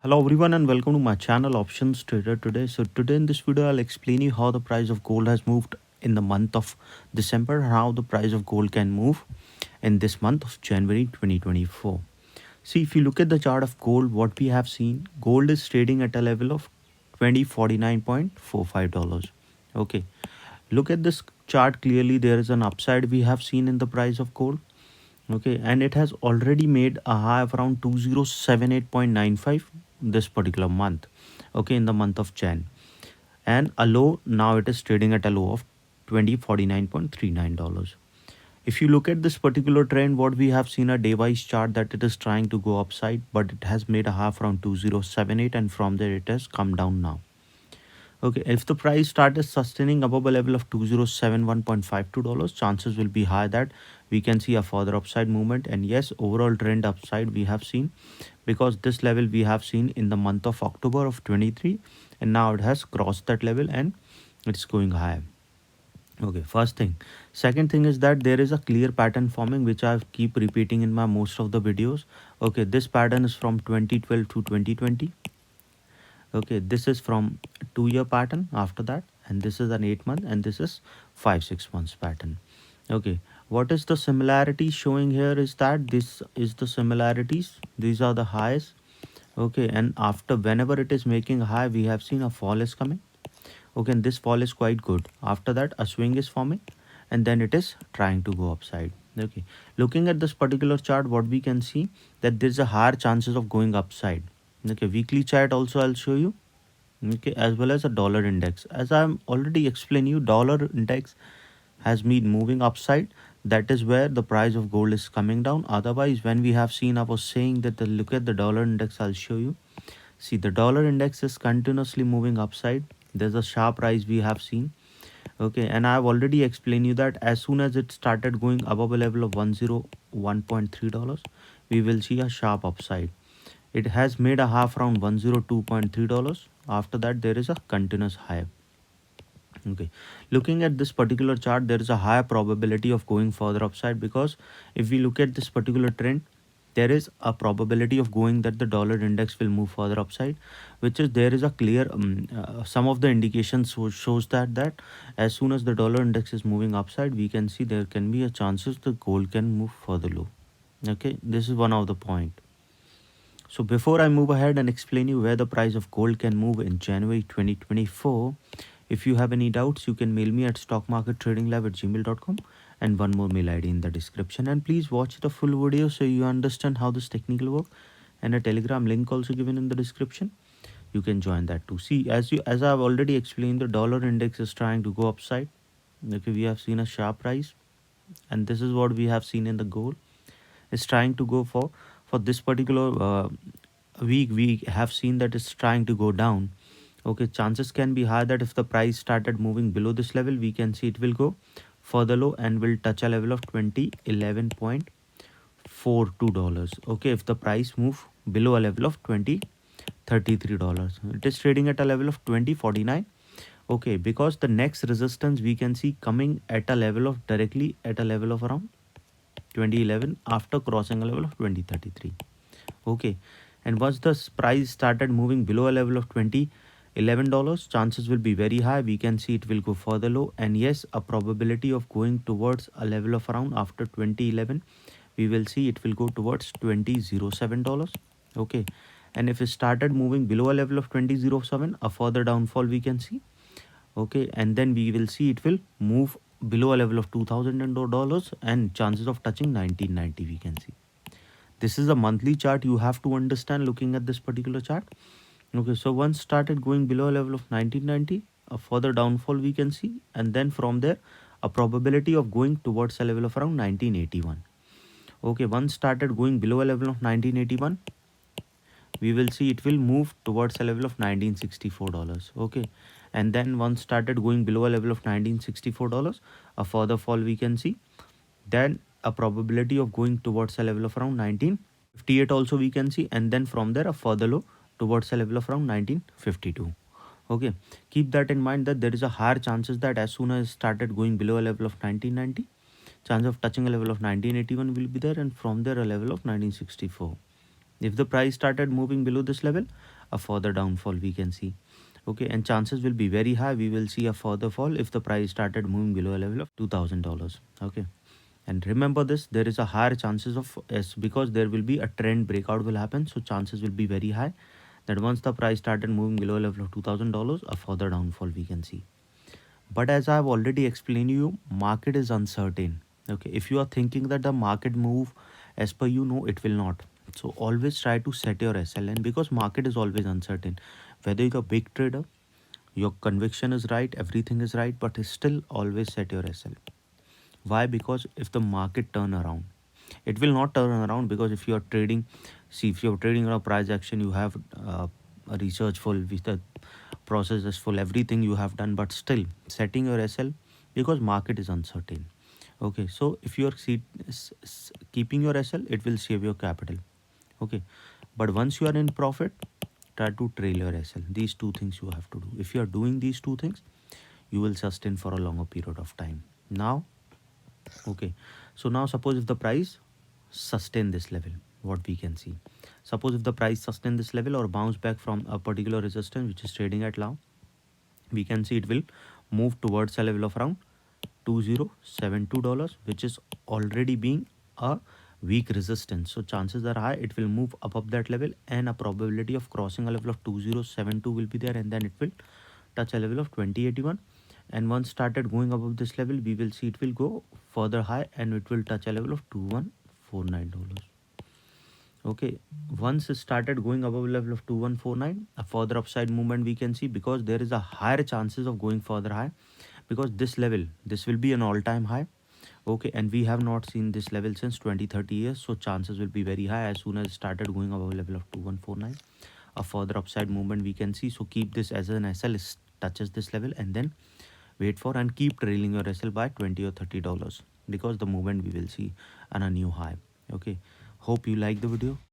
Hello everyone and welcome to my channel Options Trader Today. So today in this video I'll explain you how the price of gold has moved in the month of December, how the price of gold can move in this month of January 2024. See, if you look at the chart of gold, what we have seen, gold is trading at a level of $2049.45. Okay, look at this chart clearly. There is an upside we have seen in the price of gold. Okay, and it has already made a high of around 2078.95 this particular month. Okay, in the month of Jan, and a low, now it is trading at a low of $2049.39. If you look at this particular trend, what we have seen a day wise chart that it is trying to go upside, but it has made a half around 2078, and from there it has come down now. Okay, if the price started sustaining above a level of $2071.52, chances will be high that we can see a further upside movement. And yes, overall trend upside we have seen, because this level we have seen in the month of October of 23, and now it has crossed that level and it's going higher. Okay, first thing. Second thing is that there is a clear pattern forming, which I keep repeating in my most of the videos. Okay, this pattern is from 2012 to 2020. Okay, this is from 2-year pattern after that, and this is an 8-month, and this is 5-6 months pattern. Okay, what is the similarity showing here is that this is the similarities, these are the highs. Okay, and after whenever it is making a high, we have seen a fall is coming. Okay, and this fall is quite good. After that a swing is forming, and then it is trying to go upside. Okay, looking at this particular chart, what we can see that there's a higher chances of going upside. Okay, weekly chart also I'll show you. Okay, as well as a dollar index. As I'm already explained you, dollar index has been moving upside. That is where the price of gold is coming down. Otherwise, when we have seen, I was saying that look at the dollar index, I'll show you. See, the dollar index is continuously moving upside. There's a sharp rise we have seen. Okay, and I've already explained you that as soon as it started going above a level of $101.3, we will see a sharp upside. It has made a half around $102.3. After that, there is a continuous high. Okay, looking at this particular chart, there is a higher probability of going further upside, because if we look at this particular trend, there is a probability of going that the dollar index will move further upside, which is there is a clear some of the indications shows that as soon as the dollar index is moving upside, we can see there can be a chances the gold can move further low. Okay, this is one of the point. So before I move ahead and explain you where the price of gold can move in January 2024, if you have any doubts, you can mail me at stockmarkettradinglab@gmail.com, and one more mail ID in the description. And please watch the full video so you understand how this technical work, and a Telegram link also given in the description. You can join that too. See, as I've already explained, the dollar index is trying to go upside. Okay, we have seen a sharp rise, and this is what we have seen in the gold. It's trying to go for this particular week. We have seen that it's trying to go down. Okay, chances can be high that if the price started moving below this level, we can see it will go further low and will touch a level of $2011.42. Okay, if the price move below a level of $2033, it is trading at a level of 2049. Okay, because the next resistance we can see coming at a level of directly at a level of around 2011 after crossing a level of 2033. Okay, and once the price started moving below a level of $2011, chances will be very high. We can see it will go further low, and yes, a probability of going towards a level of around after 2011, we will see it will go towards $2007. Okay, and if it started moving below a level of 2007, a further downfall we can see. Okay, and then we will see it will move below a level of $2000 and chances of touching 1990 we can see. This is a monthly chart you have to understand looking at this particular chart. Okay, so once started going below a level of 1990, a further downfall we can see, and then from there a probability of going towards a level of around 1981. Okay, once started going below a level of 1981, we will see it will move towards a level of $1964. Okay, and then once started going below a level of $1964, a further fall we can see. Then a probability of going towards a level of around 1958 also we can see, and then from there a further low towards a level of around 1952. Okay, keep that in mind that there is a higher chances that as soon as started going below a level of 1990, chance of touching a level of 1981 will be there, and from there a level of 1964. If the price started moving below this level, a further downfall we can see. Okay, and chances will be very high we will see a further fall if the price started moving below a level of $2,000. Okay, and remember this, there is a higher chances of S because there will be a trend breakout will happen, so chances will be very high that once the price started moving below a level of $2,000, a further downfall we can see. But as I've already explained you, market is uncertain. Okay, if you are thinking that the market move as per you, know it will not. So always try to set your SLN because market is always uncertain. Whether you're a big trader, your conviction is right, everything is right, but still always set your SL. Why? Because if the market turn around, it will not turn around, because if you are trading, see, if you're trading on a price action, you have a research full with the process is full, everything you have done, but still setting your SL because market is uncertain. Okay, so if you are keeping your SL, it will save your capital. Okay, but once you are in profit, try to trail your SL. These two things you have to do. If you are doing these two things, you will sustain for a longer period of time. Now, okay, so now suppose if the price sustain this level, what we can see, suppose if the price sustain this level or bounce back from a particular resistance which is trading at now, we can see it will move towards a level of around $2072, which is already being a weak resistance. So chances are high it will move above that level, and a probability of crossing a level of 2072 will be there, and then it will touch a level of 2081. And once started going above this level, we will see it will go further high and it will touch a level of $2149. Okay, once it started going above level of 2149, a further upside movement we can see, because there is a higher chances of going further high, because this level, this will be an all-time high. Okay, and we have not seen this level since 20-30 years, so chances will be very high as soon as it started going above level of 2149, a further upside movement we can see. So keep this as an SL, touches this level, and then wait for and keep trailing your SL by 20 or $30, because the movement we will see on a new high. Okay, hope you like the video.